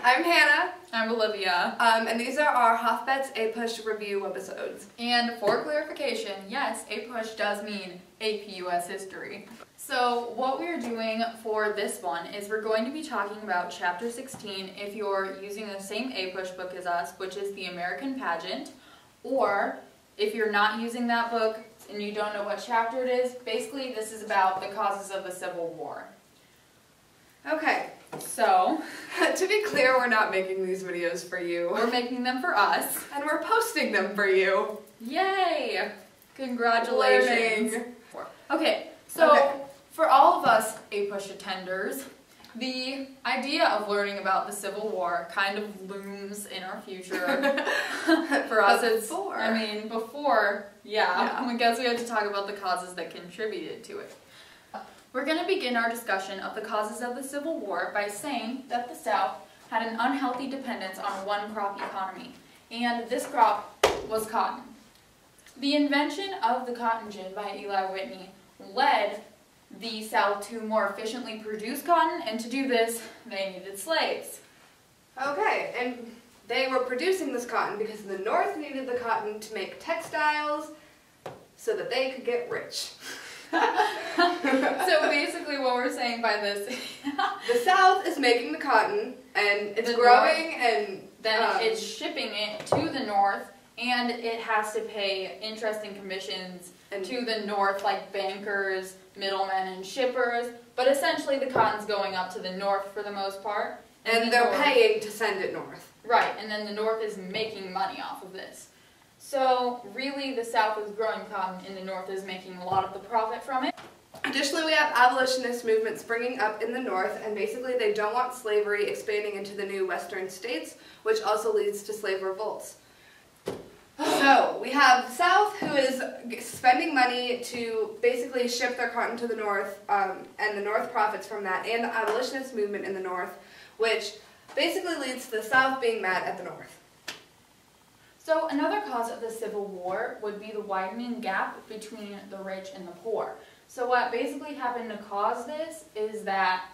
I'm Hannah. I'm Olivia. And these are our Hofbet's APUSH review webisodes. And for clarification, yes, APUSH does mean APUS history. So what we're doing for this one is we're going to be talking about Chapter 16 if you're using the same APUSH book as us, which is The American Pageant, or if you're not using that book and you don't know what chapter it is, basically this is about the causes of the Civil War. Okay. So, to be clear, we're not making these videos for you. We're making them for us. And we're posting them for you. Yay! Congratulations. Learning. Okay, so for all of us APUSH attenders, the idea of learning about the Civil War kind of looms in our future. For us, I guess we had to talk about the causes that contributed to it. We're going to begin our discussion of the causes of the Civil War by saying that the South had an unhealthy dependence on one crop economy, and this crop was cotton. The invention of the cotton gin by Eli Whitney led the South to more efficiently produce cotton, and to do this, they needed slaves. Okay, and they were producing this cotton because the North needed the cotton to make textiles so that they could get rich. So basically what we're saying by this, the South is making the cotton and it's growing and then it's shipping it to the North, and it has to pay interest and commissions to the North, like bankers, middlemen, and shippers, but essentially the cotton's going up to the North for the most part. And they're paying to send it north. Right, and then the North is making money off of this. So really the South is growing cotton and the North is making a lot of the profit from it. Additionally, we have abolitionist movements springing up in the North, and basically they don't want slavery expanding into the new Western states, which also leads to slave revolts. So we have the South, who is spending money to basically ship their cotton to the North, and the North profits from that, and the abolitionist movement in the North, which basically leads to the South being mad at the North. So another cause of the Civil War would be the widening gap between the rich and the poor. So what basically happened to cause this is that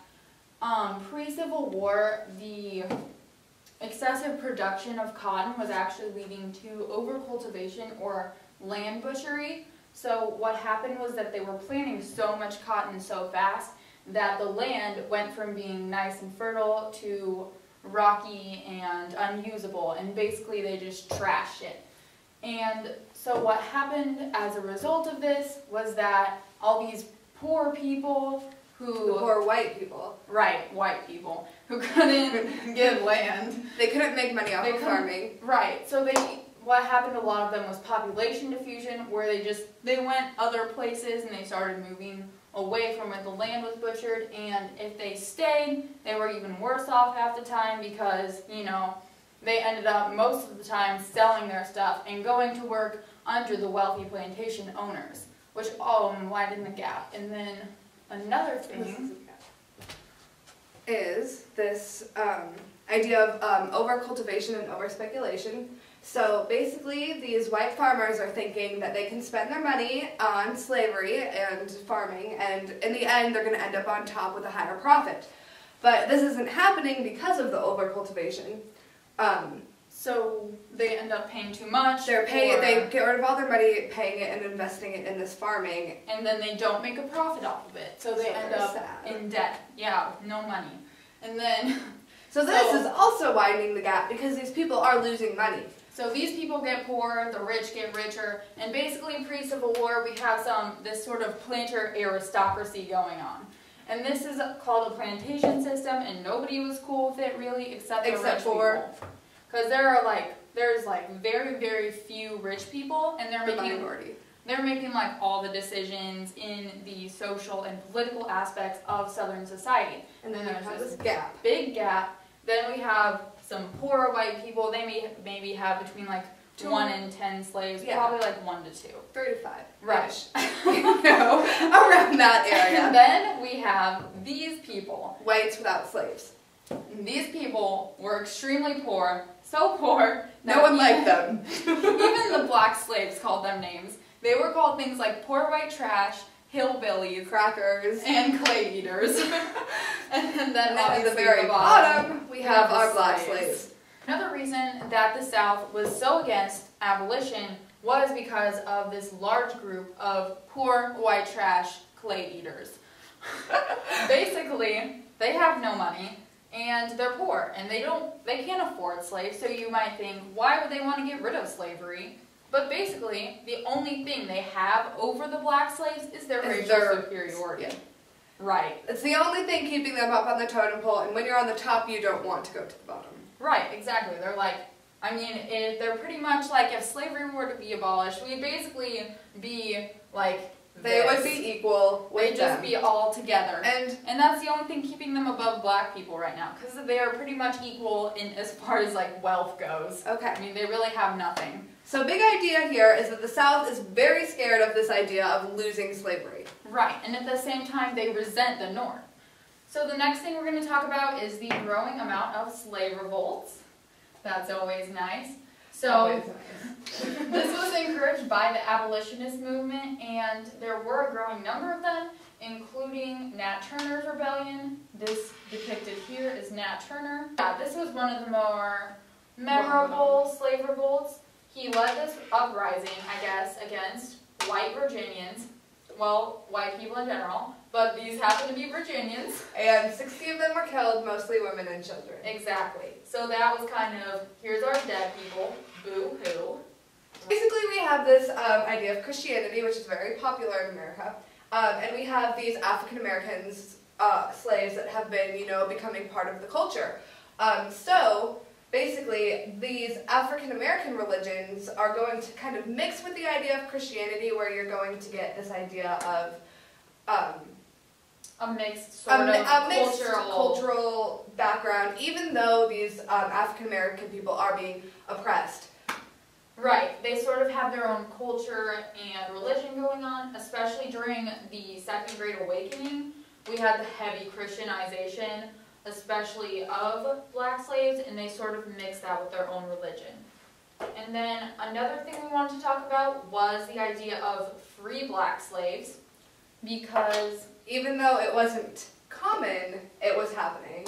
pre-Civil War, the excessive production of cotton was actually leading to overcultivation or land butchery. So what happened was that they were planting so much cotton so fast that the land went from being nice and fertile to rocky and unusable, and basically they just trashed it. And so what happened as a result of this was that all these poor people who... Poor white people. Right, white people, who couldn't get land. They couldn't make money off of farming. Right, so what happened to a lot of them was population diffusion, where they went other places and they started moving away from where the land was butchered, and if they stayed, they were even worse off half the time because, you know, they ended up most of the time selling their stuff and going to work under the wealthy plantation owners, which widened the gap. And then another thing is this idea of overcultivation and overspeculation. So basically, these white farmers are thinking that they can spend their money on slavery and farming, and in the end, they're going to end up on top with a higher profit. But this isn't happening because of the overcultivation. So they end up paying too much. They get rid of all their money, paying it and investing it in this farming. And then they don't make a profit off of it. So they end up in debt. Yeah, with no money. And then... So this is also widening the gap because these people are losing money. So these people get poorer, the rich get richer, and basically pre-Civil War we have this sort of planter aristocracy going on. And this is called a plantation system, and nobody was cool with it really except rich people. Because there's very, very few rich people, and they're making like all the decisions in the social and political aspects of Southern society. And then there's this gap. Big gap. Then we have some poorer white people. They maybe have between like 1 and 10 slaves, probably like 1 to 2. 3 to 5. Right. Around that area. And then we have these people. Whites without slaves. These people were extremely poor, so poor that no one liked them. Even the black slaves called them names. They were called things like poor white trash, hillbillies, crackers, and clay eaters. And then And then at the obviously very bottom, we have our black slaves. Another reason that the South was so against abolition was because of this large group of poor, white trash clay eaters. Basically, they have no money, and they're poor, and they can't afford slaves, so you might think, why would they want to get rid of slavery? But basically, the only thing they have over the black slaves is their racial superiority. Yeah. Right. It's the only thing keeping them up on the totem pole, and when you're on the top, you don't want to go to the bottom. Right, exactly. They're like, I mean, they're pretty much like, if slavery were to be abolished, we'd basically be like they would be equal with They'd just be all together. And that's the only thing keeping them above black people right now, because they are pretty much equal in as far as like wealth goes. Okay. I mean, they really have nothing. So big idea here is that the South is very scared of this idea of losing slavery. Right, and at the same time, they resent the North. So the next thing we're going to talk about is the growing amount of slave revolts. That's always nice. So this was encouraged by the abolitionist movement, and there were a growing number of them, including Nat Turner's rebellion. This depicted here is Nat Turner. Yeah, this was one of the more memorable slave revolts. He led this uprising, I guess, against white Virginians, well, white people in general, but these happen to be Virginians. And 60 of them were killed, mostly women and children. Exactly. So that was kind of, here's our dead people, boo-hoo. Basically, we have this idea of Christianity, which is very popular in America, and we have these African Americans, slaves that have been, becoming part of the culture. So basically, these African American religions are going to kind of mix with the idea of Christianity, where you're going to get this idea of a mixed sort of cultural background, even though these African American people are being oppressed. Right, they sort of have their own culture and religion going on, especially during the Second Great Awakening. We had the heavy Christianization, especially of black slaves, and they sort of mixed that with their own religion. And then another thing we wanted to talk about was the idea of free black slaves, because even though it wasn't common, it was happening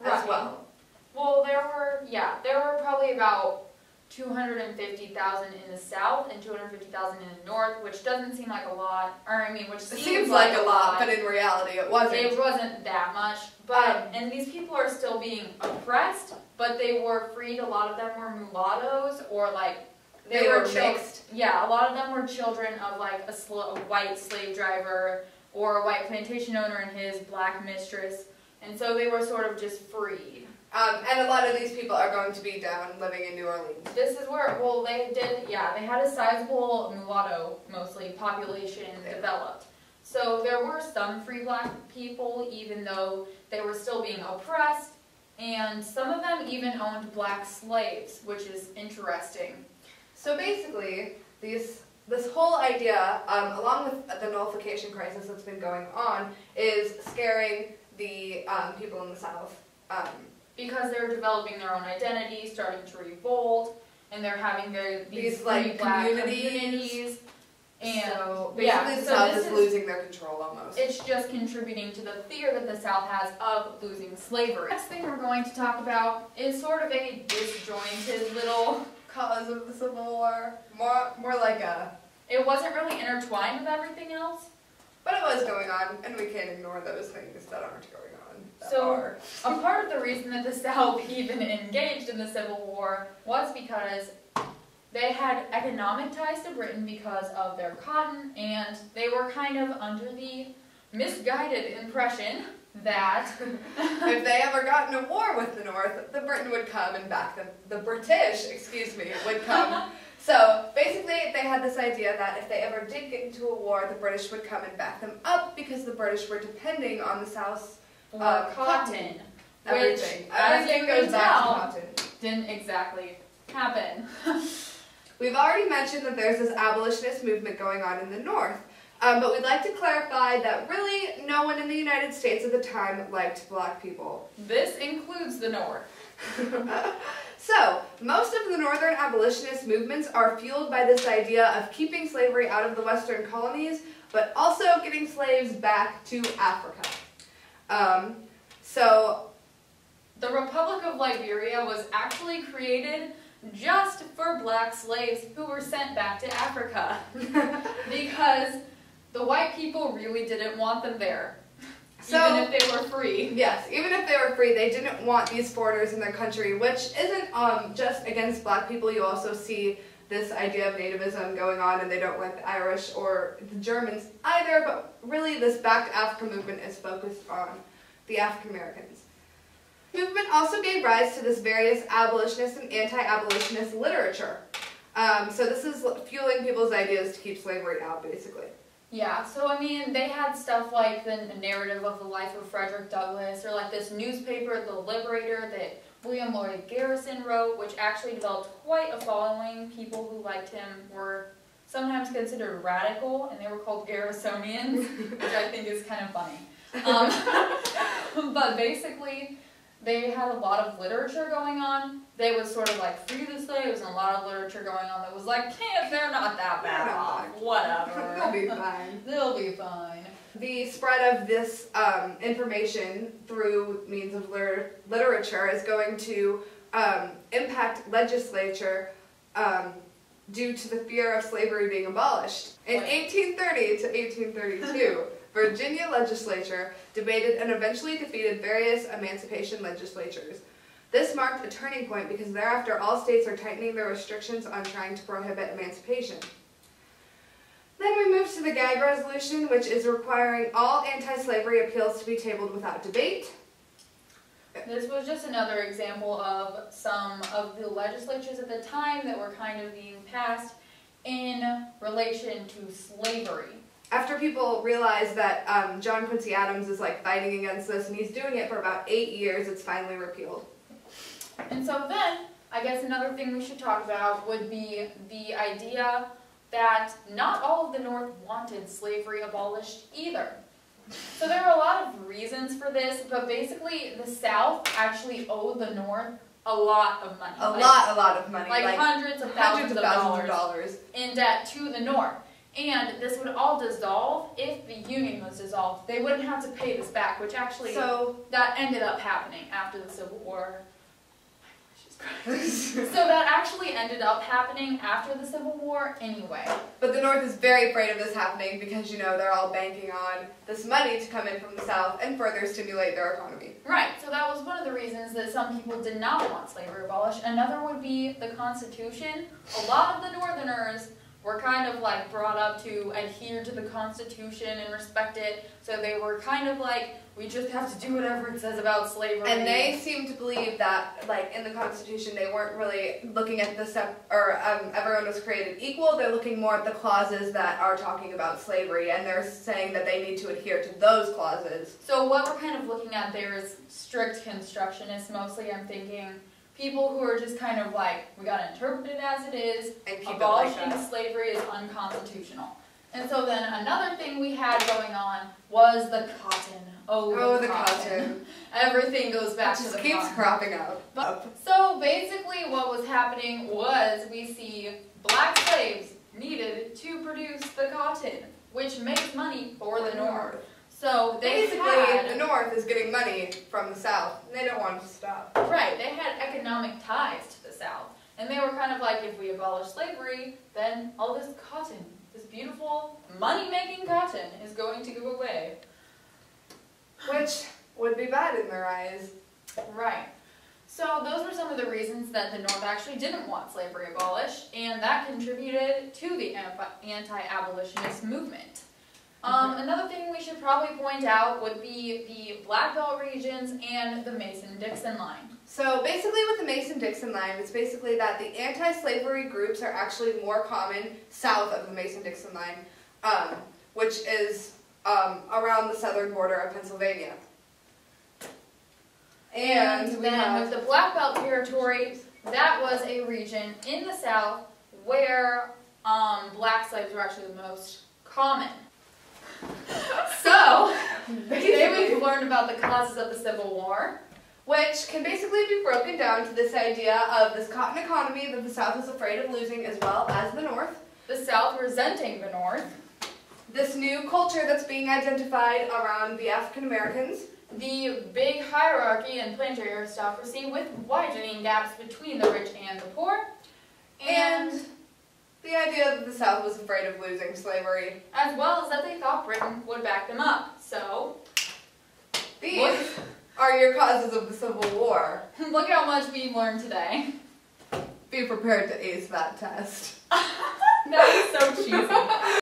as well. Well, there were probably about 250,000 in the South and 250,000 in the North, which doesn't seem like a lot, which seems like a lot, but in reality it wasn't. It wasn't that much, but, and these people are still being oppressed, but they were freed. A lot of them were mulattoes, or like, they were mixed. Yeah, a lot of them were children of like a white slave driver, or a white plantation owner and his black mistress, and so they were sort of just freed. And a lot of these people are going to be down living in New Orleans. This is where, they had a sizable mulatto, mostly, population developed. So there were some free black people, even though they were still being oppressed, and some of them even owned black slaves, which is interesting. So basically, this whole idea, along with the nullification crisis that's been going on, is scaring the people in the South. Because they're developing their own identity, starting to revolt, and they're having these like black communities. And so basically the South is losing their control almost. It's just contributing to the fear that the South has of losing slavery. The next thing we're going to talk about is sort of a disjointed little cause of the Civil War. More like a... It wasn't really intertwined with everything else. But it was going on, and we can't ignore those things that aren't going on. So, a part of the reason that the South even engaged in the Civil War was because they had economic ties to Britain because of their cotton, and they were kind of under the misguided impression that if they ever got in a war with the North, the Britain would come and back them. The British, would come. So basically, they had this idea that if they ever did get into a war, the British would come and back them up because the British were depending on the South's cotton. Everything. Which, as you goes can back to tell, cotton. Didn't exactly happen. We've already mentioned that there's this abolitionist movement going on in the North, but we'd like to clarify that really no one in the United States at the time liked black people. This includes the North. So, most of the northern abolitionist movements are fueled by this idea of keeping slavery out of the western colonies, but also getting slaves back to Africa. So, the Republic of Liberia was actually created just for black slaves who were sent back to Africa because the white people really didn't want them there, even if they were free. Yes, even if they were free, they didn't want these foreigners in their country, which isn't just against black people. You also see this idea of nativism going on, and they don't like the Irish or the Germans either, but really this Back to Africa movement is focused on the African Americans. The movement also gave rise to this various abolitionist and anti-abolitionist literature. So this is fueling people's ideas to keep slavery out, basically. Yeah, so I mean, they had stuff like the narrative of the life of Frederick Douglass, or like this newspaper, The Liberator, that William Lloyd Garrison wrote, which actually developed quite a following. People who liked him were sometimes considered radical, and they were called Garrisonians, which I think is kind of funny. But basically, they had a lot of literature going on. They would sort of like free the slaves, and a lot of literature going on that was like, hey, they're not that bad off, whatever. They'll be fine. They'll be fine. The spread of this information through means of literature is going to impact legislature due to the fear of slavery being abolished. In 1830 to 1832, Virginia legislature debated and eventually defeated various emancipation legislatures. This marked a turning point because thereafter all states are tightening their restrictions on trying to prohibit emancipation. Then we move to the gag resolution, which is requiring all anti-slavery appeals to be tabled without debate. This was just another example of some of the legislatures at the time that were kind of being passed in relation to slavery. After people realize that John Quincy Adams is like fighting against this, and he's doing it for about 8 years, it's finally repealed. And so then, I guess another thing we should talk about would be the idea that not all of the North wanted slavery abolished either. So there are a lot of reasons for this, but basically the South actually owed the North a lot of money. A lot of money. Like hundreds of thousands of dollars in debt to the North. And this would all dissolve if the Union was dissolved. They wouldn't have to pay this back, which actually, that ended up happening after the Civil War. So that actually ended up happening after the Civil War anyway. But the North is very afraid of this happening because, you know, they're all banking on this money to come in from the South and further stimulate their economy. Right, so that was one of the reasons that some people did not want slavery abolished. Another would be the Constitution. A lot of the Northerners were kind of like brought up to adhere to the Constitution and respect it, so they were kind of like, we just have to do whatever it says about slavery. And they seem to believe that, like, in the Constitution, they weren't really looking at the everyone was created equal. They're looking more at the clauses that are talking about slavery, and they're saying that they need to adhere to those clauses. So what we're kind of looking at there is strict constructionists. Mostly, I'm thinking people who are just kind of like, we gotta interpret it as it is, and keep abolishing it like slavery is unconstitutional. And so then another thing we had going on was the cotton. Oh, the cotton. Everything goes back to the cotton. It just keeps cropping up. So basically what was happening was we see black slaves needed to produce the cotton, which makes money for the North. So basically, the North is getting money from the South, and they don't want to stop. Right, they had economic ties to the South. And they were kind of like, if we abolish slavery, then all this cotton, this beautiful, money-making cotton, is going to go away. Which would be bad in their eyes. Right. So those were some of the reasons that the North actually didn't want slavery abolished, and that contributed to the anti-abolitionist movement. Another thing we should probably point out would be the Black Belt regions and the Mason-Dixon line. So basically with the Mason-Dixon line, it's basically that the anti-slavery groups are actually more common south of the Mason-Dixon line, which is around the southern border of Pennsylvania. And then with the Black Belt territory, that was a region in the South where black slaves were actually the most common. So, today we've learned about the causes of the Civil War, which can basically be broken down to this idea of this cotton economy that the South is afraid of losing, as well as the North. The South resenting the North. This new culture that's being identified around the African Americans. the big hierarchy in planetary aristocracy with widening gaps between the rich and the poor, And the idea that the South was afraid of losing slavery. as well as that they thought Britain would back them up. So, These are your causes of the Civil War. look how much we've learned today. Be prepared to ace that test. That was so cheesy.